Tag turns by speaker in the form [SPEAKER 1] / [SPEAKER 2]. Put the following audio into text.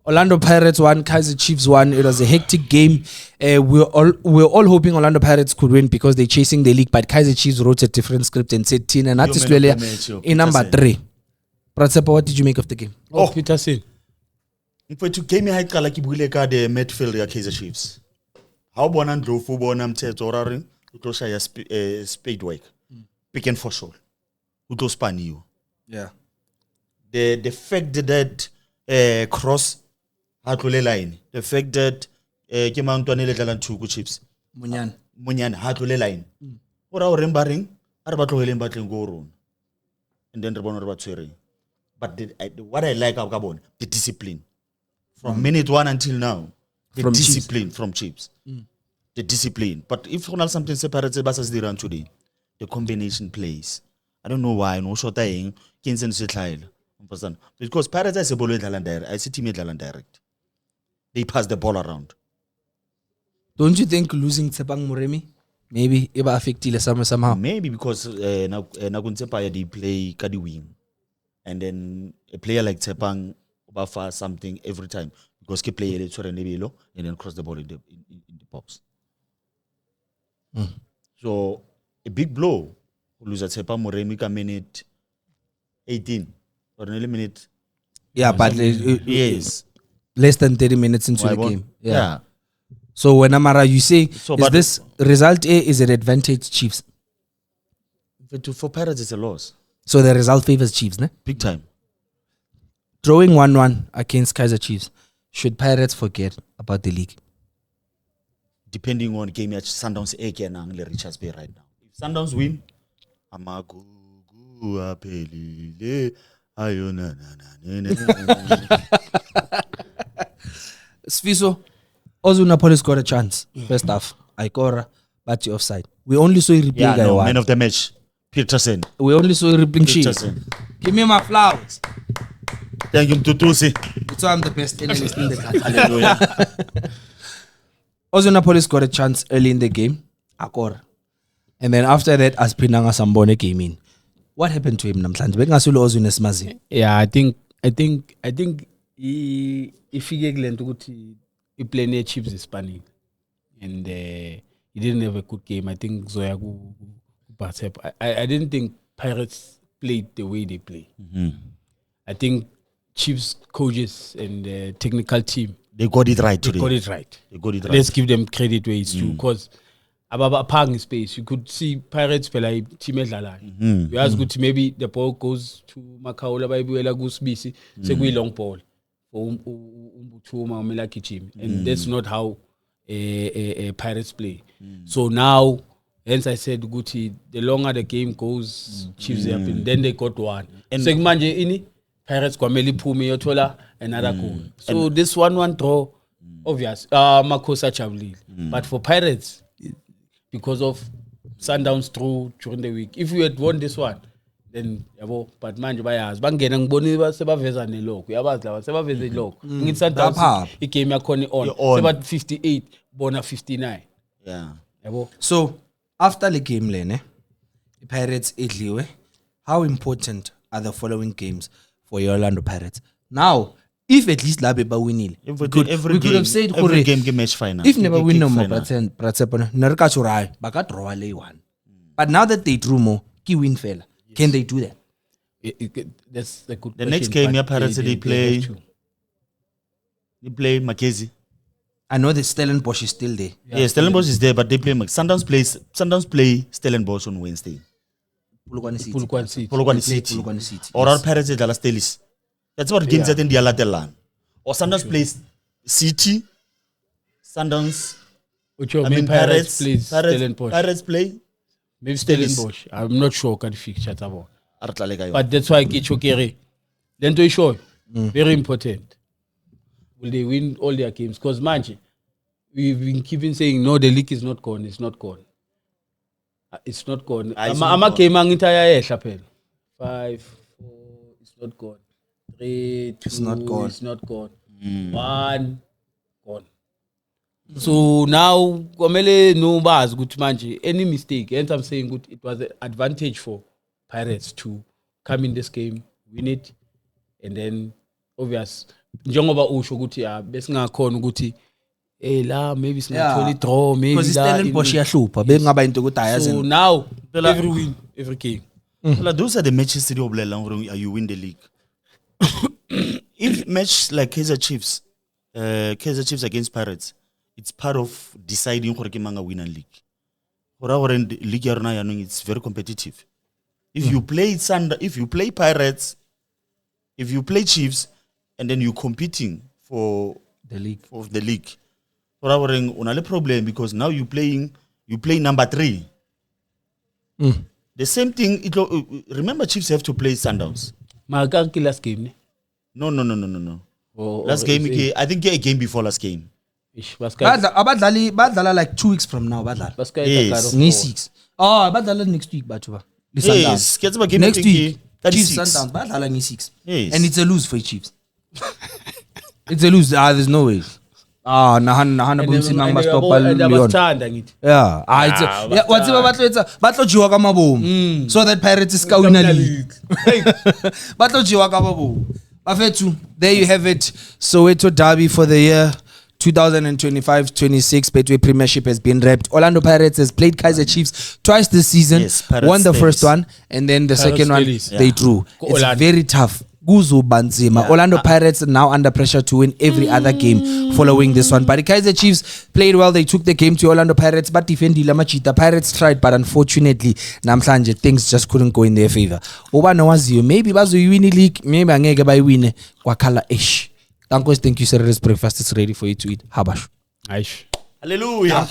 [SPEAKER 1] Orlando Pirates won, Kaizer Chiefs won. It was a hectic game. We're all hoping Orlando Pirates could win because they're chasing the league. But Kaizer Chiefs wrote a different script and said, "Tina, not in number 3." Pratsepa, what did you make of the game?
[SPEAKER 2] Peterson.
[SPEAKER 3] Mfethu game ya iqala ke buile ka the midfield ya Kaizer Chiefs. Ha o bona Ndlovu bona Mthetho o rare o tlo shaya speed work. Pick and for sure. O tlo spaniyo.
[SPEAKER 1] Yeah.
[SPEAKER 3] The fact that cross ha tlole line, the fact that ke Mantwane le dlalang two Chiefs. Munyane ha tlole line. Ora o reng ba reng a re ba tlogeleng ba tleng go rona. And then re bona re ba tshwereng. But what I like about Gabon, the discipline. From minute 1 until now, the
[SPEAKER 1] From
[SPEAKER 3] discipline from Chiefs. The discipline. But if you something separates the run today, the combination plays. I don't know why. No short time. Because Pirates is a ball direct. I see team direct. They pass the ball around.
[SPEAKER 1] Don't you think losing Tsepang Moremi maybe it will affect you somehow?
[SPEAKER 3] Maybe because Nagunsepa they play kadi wing, and then a player like Tsepang offer something every time because he play and then cross the ball in the box. So a big blow. Lose at Tsepang Moremi ka minute 18 or nearly minute.
[SPEAKER 1] Yeah, but
[SPEAKER 3] yes,
[SPEAKER 1] less than 30 minutes into the game.
[SPEAKER 3] Yeah.
[SPEAKER 1] So when Amara, you say, is this result A, is it advantage Chiefs?
[SPEAKER 3] For Pirates, it's a loss.
[SPEAKER 1] So the result favors Chiefs, ne?
[SPEAKER 3] Big time.
[SPEAKER 1] Drawing 1-1 against Kaizer Chiefs. Should Pirates forget about the league?
[SPEAKER 3] Depending on game match, Sundowns again and Richards Bay right now. If Sundowns win, Amagu apelile ayona
[SPEAKER 1] Sfiso, Ozuna Police got a chance. First half, Ikora, but you offside. We only saw a replay guy one.
[SPEAKER 3] Man of the match, Peterson.
[SPEAKER 1] We only saw a replay sheet. Give me my flowers.
[SPEAKER 3] Thank you, Tutusi.
[SPEAKER 1] It's I'm the best analyst in the country. Hallelujah. Ozuna Police got a chance early in the game. Akora. And then after that, Aspinanga Sambone came in. What happened to him, Namhlanje?
[SPEAKER 2] Yeah, I think he figured he played near Chiefs is spanning, and he didn't have a good game. I think Zoya I didn't think Pirates played the way they play. I think Chiefs coaches and the technical team
[SPEAKER 3] they got it right today.
[SPEAKER 2] They got it right. Let's give them credit where it's due because. About parking space, you could see Pirates play like team You ask good maybe the ball goes to Makaola by Buela goes busy, say we long ball for and that's not how a Pirates play. So now, hence I said Guti, the longer the game goes, Chiefs up and then they got one. And Segmanje ini Pirates Kwameli Pumi Yotola another goal. So this 1-1 draw, obvious. Makosa Chavli. But for Pirates. Because of Sundowns through during the week. If we had won this one, then but manje bayazi bangena ngiboni sebaveza nelog uyabazi laba sebaveza ilog ngithi Sundowns igame yakhona on seba 58 bona 59 yabo.
[SPEAKER 1] So after the game lene Pirates idliwe, how important are the following games for your Orlando Pirates now? If at least Labe ba winile, we could have said
[SPEAKER 3] every game match final.
[SPEAKER 1] If never win no more, Narkachurai, baka draw one. But now that they drew more, ki win fella. Yes. Can they do that?
[SPEAKER 2] That's the good.
[SPEAKER 3] The next game, your Pirates they play Mackenzie.
[SPEAKER 1] I know the Stellenbosch is still there.
[SPEAKER 3] Yeah, Stellenbosch is there, but they play Sundowns play Stellenbosch on Wednesday.
[SPEAKER 2] Polokwane
[SPEAKER 1] City.
[SPEAKER 3] Or our Pirates at Dallas Steelers. That's what games that in the Alatelan. Or Sundowns plays City, Sundowns.
[SPEAKER 2] Pirates plays Stellenbosch.
[SPEAKER 3] Pirates play
[SPEAKER 2] maybe Stellenbosch. I'm not sure can fix that about. But that's why I get Chokere. Then to show very important. Will they win all their games? Because Manji, we've been keeping saying no, the league is not gone. It's not gone. It's not gone. Ama came entire 5, 4. It's not gone. 3, 2,
[SPEAKER 1] it's not gone.
[SPEAKER 2] It's not gone. 1 gone. So now, Komele no bars good manji. Any mistake, and I'm saying good. It was an advantage for Pirates to come in this game, win it, and then obvious njengoba usho ukuthi besingakhona ukuthi la maybe singathola draw maybe
[SPEAKER 1] because Stellenbosch iyahlupha bekungaba into ukuthi ayazi
[SPEAKER 2] so now every win every game
[SPEAKER 3] Well, those are the matches that you win the league. If match like Kaizer Chiefs against Pirates, it's part of deciding who can win a league. For our league, it's very competitive. If you play if you play Pirates, if you play Chiefs, and then you're competing for
[SPEAKER 1] the league.
[SPEAKER 3] For our only problem because now you play number 3. The same thing. Remember, Chiefs have to play Sundowns.
[SPEAKER 2] Last game.
[SPEAKER 3] No. Last game, I think a game before last game.
[SPEAKER 1] Badlala like 2 weeks from now.
[SPEAKER 3] Yes.
[SPEAKER 1] Next 6. Oh, badlala next week.
[SPEAKER 3] Yes.
[SPEAKER 1] Next week. Chiefs Sundowns. Badlala next 6.
[SPEAKER 3] Yes.
[SPEAKER 1] And it's a lose for Chiefs. It's a lose. There's no way. Nahana bonsi namba stop Leon. Yeah. What's batlo jiwa ka mabomu. So that Pirates is ka win league. Batlo jiwa ka mabomu. Bafethu, there you have it. Soweto Derby for the year 2025-26. Betway Premiership has been wrapped. Orlando Pirates has played Kaizer Chiefs twice this season.
[SPEAKER 3] Yes,
[SPEAKER 1] won the first one, and then the second one they drew. It's very tough. Guzu Banzima. Orlando Pirates are now under pressure to win every other game following this one. But the Kaizer Chiefs played well. They took the game to Orlando Pirates, but defended Lamachita. Pirates tried, but unfortunately, Namhlanje, things just couldn't go in their favor. Obana wazio. Maybe bazo win the league. Maybe angeke by win. Wakala ish. Thank you, sir. Breakfast is ready for you to eat. Habash.
[SPEAKER 2] Aish.
[SPEAKER 3] Hallelujah.